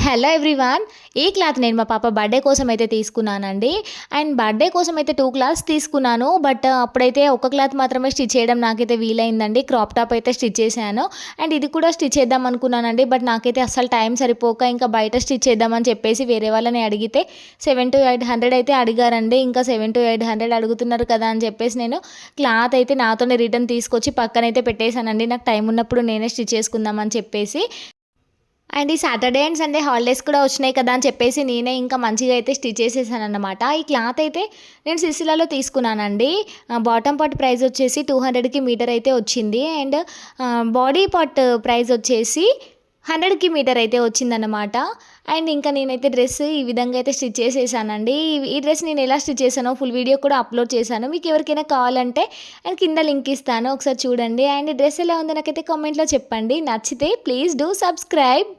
Hello everyone. ఈ cloth నేను మా పాప బర్త్డే కోసం అయితే తీసుకున్నానండి. అండ్ బర్త్డే కోసం అయితే 2 క్లాత్స్ తీసుకున్నాను. బట్ అప్పుడైతే ఒక క్లాత్ మాత్రమే స్టిచ్ చేయడం నాకైతే వీలైందండి. క్రాప్ టాప్ అయితే స్టిచ్ చేశాను. అండ్ ఇది కూడా స్టిచ్ చేద్దాం అనుకున్నానండి. బట్ నాకైతే అస్సలు టైం సరిపోక ఇంకా బయట స్టిచ్ చేద్దామని చెప్పేసి వేరే వాళ్ళని అడిగితే 700-800 అయితే అడిగారండి. ఇంకా 700-800 అడుగుతున్నారు కదా అని చెప్పేసి నేను క్లాత్ అయితే నాతోనే రిటర్న్ తీసుకొచ్చి పక్కనైతే పెట్టేశానండి. నాకు టైం ఉన్నప్పుడు నేనే స్టిచ్ చేసుకుందామని చెప్పేసి. అండ్ ఈ సాటర్డే అండ్ సండే హాలిడేస్ కూడా వచ్చినాయి కదా అని చెప్పేసి నేనే ఇంకా మంచిగా అయితే స్టిచ్ చేసేసానన్నమాట. ఈ క్లాత్ అయితే నేను సిసిలాలో తీసుకున్నానండి. బాటమ్ పార్ట్ ప్రైస్ వచ్చేసి 200కి మీటర్ అయితే వచ్చింది. అండ్ బాడీ పార్ట్ ప్రైస్ వచ్చేసి 100కి మీటర్ అయితే వచ్చిందన్నమాట. అండ్ ఇంకా నేనైతే డ్రెస్ ఈ విధంగా అయితే స్టిచ్ చేసేసానండి. ఈ డ్రెస్ నేను ఎలా స్టిచ్ చేశానో ఫుల్ వీడియో కూడా అప్లోడ్ చేశాను. మీకు ఎవరికైనా కావాలంటే అండ్ కింద లింక్ ఇస్తాను, ఒకసారి చూడండి. అండ్ డ్రెస్ ఎలా ఉందో నాకైతే కామెంట్లో చెప్పండి. నచ్చితే ప్లీజ్ డూ సబ్స్క్రైబ్.